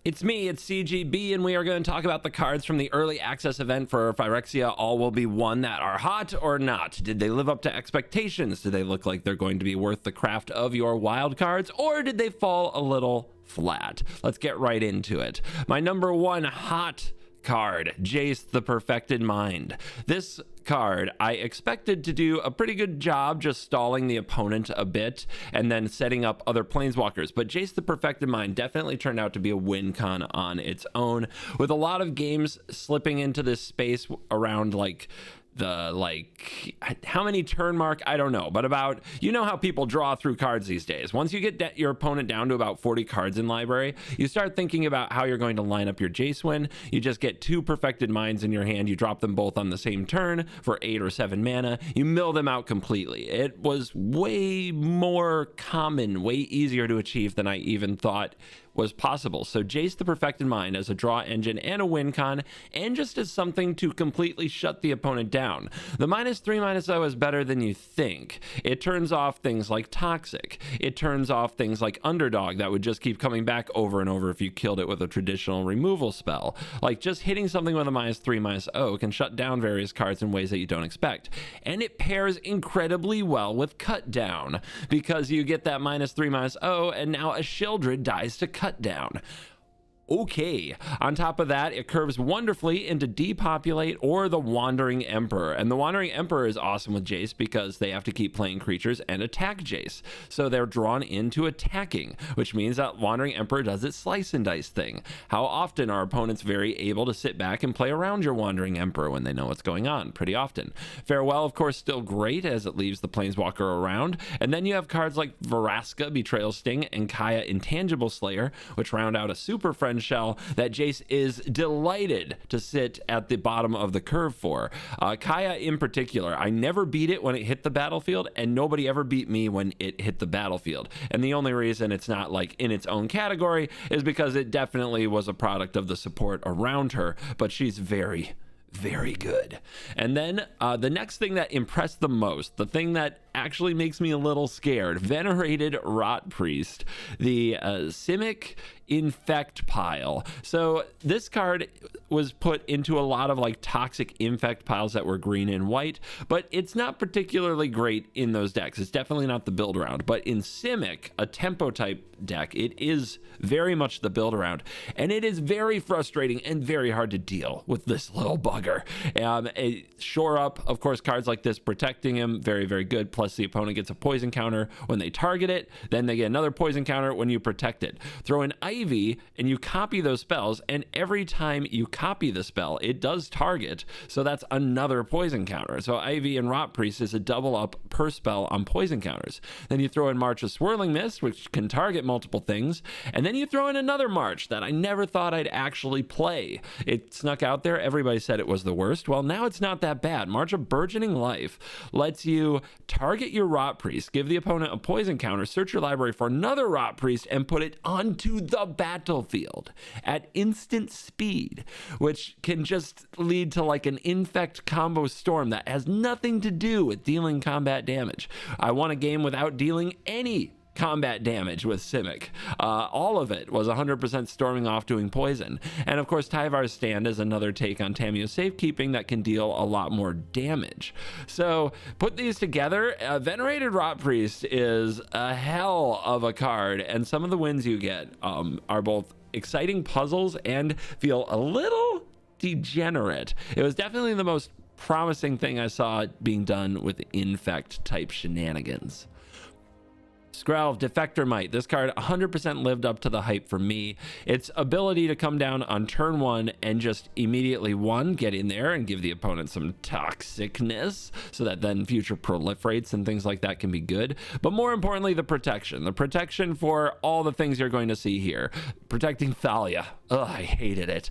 It's me, it's CGB, and we are going to talk about the cards from the early access event for Phyrexia. All will be one that are hot or not. Did they live up to expectations? Do they look like they're going to be worth the craft of your wild cards, or did they fall a little flat? Let's get right into it. My number one hot card, Jace the Perfected Mind. This card I expected to do a pretty good job just stalling the opponent a bit and then setting up other planeswalkers, but Jace the Perfected Mind definitely turned out to be a win con on its own, with a lot of games slipping into this space around how many turn mark, I don't know, but about, you know how people draw through cards these days. Once you get your opponent down to about 40 cards in library, you start thinking about how you're going to line up your Jace win. You just get two Perfected Minds in your hand, you drop them both on the same turn for 8 or 7 mana, you mill them out completely. It was way more common, way easier to achieve than I even thought was possible. So Jace the Perfected Mind as a draw engine and a win con, and just as something to completely shut the opponent down. The -3/-0 is better than you think. It turns off things like Toxic. It turns off things like Underdog that would just keep coming back over and over if you killed it with a traditional removal spell. Like, just hitting something with a -3/-0 can shut down various cards in ways that you don't expect. And it pairs incredibly well with Cut Down, because you get that -3/-0 and now a Sheoldred dies to cut down. Okay, on top of that, it curves wonderfully into Depopulate or the Wandering Emperor. And the Wandering Emperor is awesome with Jace because they have to keep playing creatures and attack Jace. So they're drawn into attacking, which means that Wandering Emperor does its slice and dice thing. How often are opponents very able to sit back and play around your Wandering Emperor when they know what's going on? Pretty often. Farewell, of course, still great as it leaves the Planeswalker around. And then you have cards like Vraska, Betrayal Sting, and Kaya, Intangible Slayer, which round out a super friend shell that Jace is delighted to sit at the bottom of the curve for. Kaya in particular, I never beat it when it hit the battlefield, and nobody ever beat me when it hit the battlefield. And the only reason it's not like in its own category is because it definitely was a product of the support around her, but she's very good. And then the next thing that impressed the most, the thing that actually makes me a little scared, Venerated Rot Priest, the Simic infect pile. So this card was put into a lot of like toxic infect piles that were green and white, but it's not particularly great in those decks. It's definitely not the build around, but in Simic, a tempo type deck, it is very much the build around, and it is very frustrating and very hard to deal with this little bugger. Shore up, of course, cards like this protecting him, very good, plus the opponent gets a poison counter when they target it, then they get another poison counter when you protect it. Throw in Ivy and you copy those spells, and every time you copy the spell it does target, so that's another poison counter. So Ivy and Rot Priest is a double up per spell on poison counters. Then you throw in March of Swirling Mist, which can target multiple things, and then you throw in another March that I never thought I'd actually play. It snuck out there, everybody said it was the worst. Well, now it's not that bad. March of Burgeoning Life lets you target your Rot Priest, give the opponent a poison counter, search your library for another Rot Priest, and put it onto the battlefield at instant speed, which can just lead to like an infect combo storm that has nothing to do with dealing combat damage. I won a game without dealing any combat damage with Simic. All of it was 100% storming off doing poison. And of course, Tyvar's Stand is another take on Tamiyo's Safekeeping that can deal a lot more damage. So put these together, Venerated Rot Priest is a hell of a card, and some of the wins you get are both exciting puzzles and feel a little degenerate. It was definitely the most promising thing I saw being done with infect type shenanigans. Skrelv, Defector Might. This card 100% lived up to the hype for me. Its ability to come down on turn 1 and just immediately get in there and give the opponent some toxicness so that then future proliferates and things like that can be good. But more importantly, the protection. The protection for all the things you're going to see here. Protecting Thalia. Ugh, I hated it.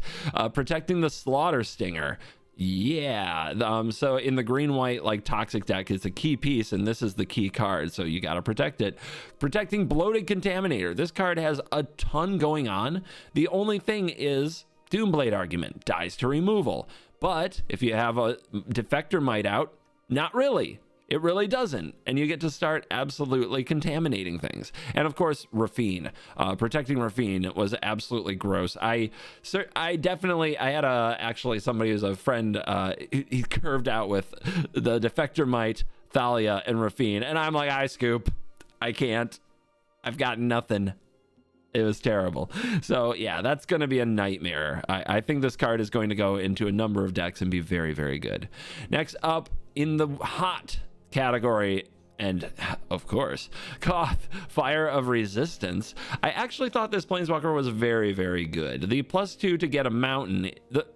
Protecting the Slaughter Stinger. Yeah, so in the green-white like toxic deck is the key piece, and this is the key card, so you got to protect it. Protecting Bloated Contaminator. This card has a ton going on. The only thing is Doomblade Argument, dies to removal. But if you have a Defector Might out, not really. It really doesn't, and you get to start absolutely contaminating things. And of course, Rafine, protecting Rafine was absolutely gross. I had actually somebody who's a friend, he curved out with the Defector Might, Thalia, and Rafine, and I'm like, I scoop, I can't, I've got nothing. It was terrible. So yeah, that's going to be a nightmare. I think this card is going to go into a number of decks and be very, very good. Next up in the hot category, and of course, Koth, Fire of Resistance. I actually thought this Planeswalker was very, very good. The +2 to get a mountain,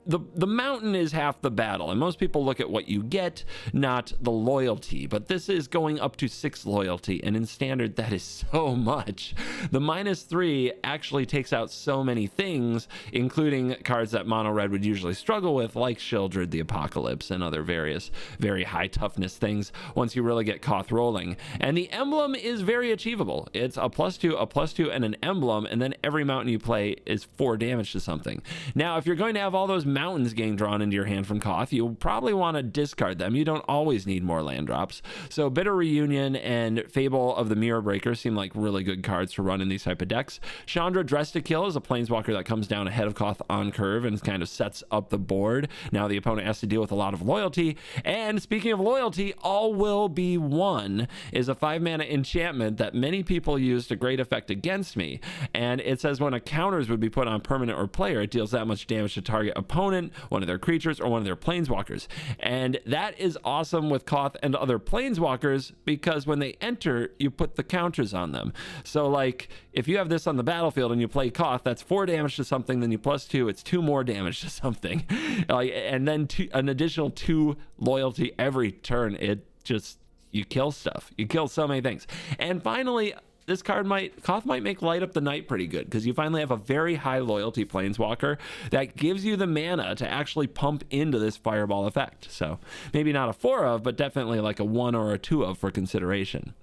the mountain is half the battle, and most people look at what you get, not the loyalty, but this is going up to 6 loyalty, and in standard that is so much. The -3 actually takes out so many things, including cards that mono red would usually struggle with, like Sheoldred the Apocalypse and other various very high toughness things once you really get Koth rolling. And the emblem is very achievable. It's a +2, and an emblem, and then every mountain you play is 4 damage to something. Now, if you're going to have all those mountains getting drawn into your hand from Koth, you'll probably want to discard them. You don't always need more land drops. So Bitter Reunion and Fable of the Mirror Breaker seem like really good cards to run in these type of decks. Chandra Dress to Kill is a Planeswalker that comes down ahead of Koth on curve and kind of sets up the board. Now the opponent has to deal with a lot of loyalty. And speaking of loyalty, All Will Be One is a 5-mana enchantment that many people use to great effect against me, and it says when a counters would be put on permanent or player, it deals that much damage to target opponent, one of their creatures, or one of their planeswalkers. And that is awesome with Koth and other planeswalkers, because when they enter, you put the counters on them. So like if you have this on the battlefield and you play Koth, that's 4 damage to something, then you +2, it's 2 more damage to something, and then an additional 2 loyalty every turn. It just, you kill stuff. You kill so many things. And finally, this card Koth might make Light Up the Night pretty good, because you finally have a very high loyalty planeswalker that gives you the mana to actually pump into this fireball effect. So maybe not a 4 of, but definitely like a 1 or a 2 of for consideration.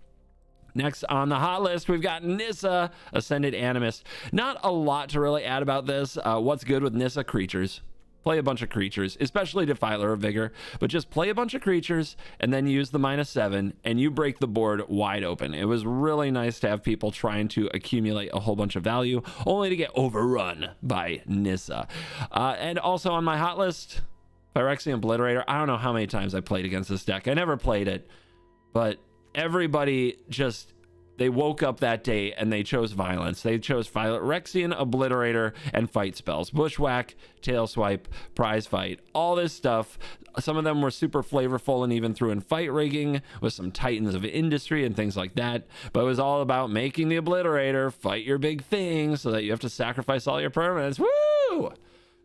Next on the hot list, we've got Nissa, Ascended Animist. Not a lot to really add about this. What's good with Nissa? Creatures. Play a bunch of creatures, especially Defiler of Vigor, but just play a bunch of creatures and then use the -7 and you break the board wide open. It was really nice to have people trying to accumulate a whole bunch of value only to get overrun by Nissa. And also on my hot list, Phyrexia Obliterator. I don't know how many times I played against this deck. I never played it, but everybody just, they woke up that day and they chose violence. They chose Phyrexian Obliterator and fight spells. Bushwhack, Tail Swipe, Prize Fight, all this stuff. Some of them were super flavorful and even threw in fight rigging with some Titans of Industry and things like that. But it was all about making the Obliterator fight your big thing so that you have to sacrifice all your permanents. Woo!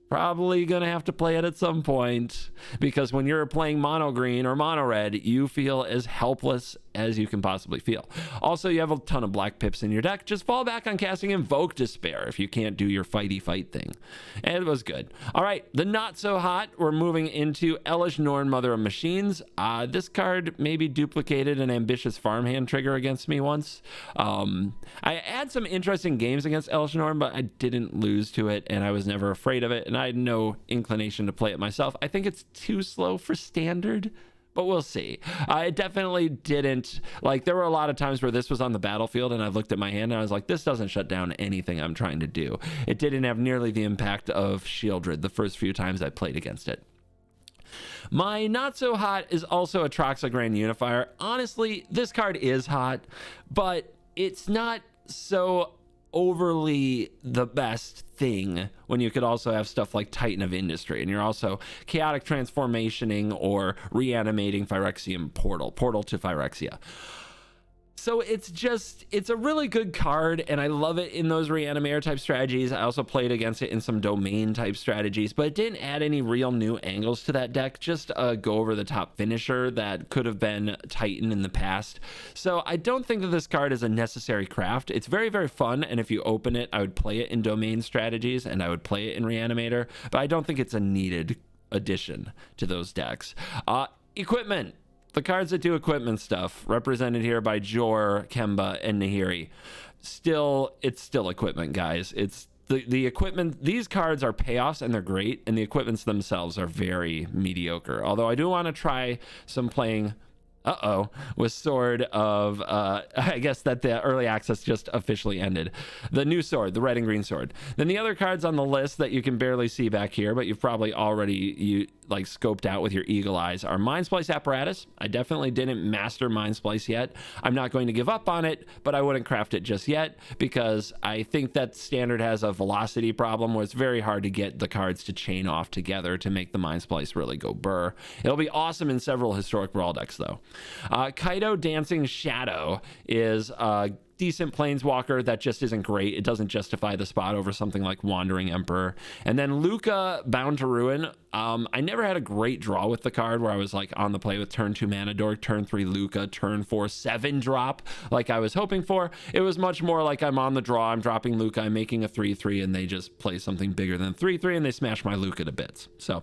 Probably gonna have to play it at some point, because when you're playing mono green or mono red, you feel as helpless as you can possibly feel. Also, you have a ton of black pips in your deck. Just fall back on casting Invoke Despair if you can't do your fighty fight thing. And it was good. All right, the not so hot, we're moving into Elish Norn, Mother of Machines. This card maybe duplicated an ambitious farmhand trigger against me once. I had some interesting games against Elish Norn, but I didn't lose to it, and I was never afraid of it, and I had no inclination to play it myself. I think it's too slow for standard, but we'll see. It definitely didn't, like, there were a lot of times where this was on the battlefield and I looked at my hand and I was like, this doesn't shut down anything I'm trying to do. It didn't have nearly the impact of Sheoldred the first few times I played against it. My not so hot is also Atraxa Grand Unifier. Honestly, this card is hot, but it's not so overly the best thing when you could also have stuff like Titan of Industry, and you're also chaotic transformationing or reanimating Phyrexian Portal to Phyrexia. So it's a really good card, and I love it in those Reanimator type strategies. I also played against it in some domain type strategies, but it didn't add any real new angles to that deck. Just a go over the top finisher that could have been Titan in the past. So I don't think that this card is a necessary craft. It's very, very fun, and if you open it, I would play it in domain strategies and I would play it in Reanimator, but I don't think it's a needed addition to those decks. Equipment. The cards that do equipment stuff, represented here by Jor, Kemba, and Nahiri. It's still equipment, guys. It's the equipment. These cards are payoffs and they're great, and the equipments themselves are very mediocre. Although I do want to try some playing with Sword of, I guess that the early access just officially ended. The new sword, the red and green sword. Then the other cards on the list that you can barely see back here, but you've probably already like scoped out with your eagle eyes, are Mind Splice Apparatus. I definitely didn't master Mind Splice yet. I'm not going to give up on it, but I wouldn't craft it just yet because I think that standard has a velocity problem where it's very hard to get the cards to chain off together to make the Mind Splice really go burr. It'll be awesome in several Historic Brawl decks though. Kaido Dancing Shadow is decent planeswalker that just isn't great. It doesn't justify the spot over something like Wandering Emperor. And then Luca Bound to Ruin. I never had a great draw with the card where I was like on the play with turn 2 Mana Dork, turn 3 Luca, turn 4 7 drop like I was hoping for. It was much more like I'm on the draw, I'm dropping Luca, I'm making a 3/3, and they just play something bigger than 3/3 and they smash my Luca to bits. So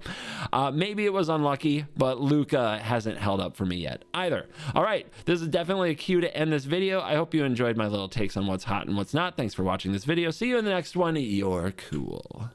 maybe it was unlucky, but Luca hasn't held up for me yet either. All right, this is definitely a cue to end this video. I hope you enjoyed my little takes on what's hot and what's not. Thanks for watching this video. See you in the next one. You're cool.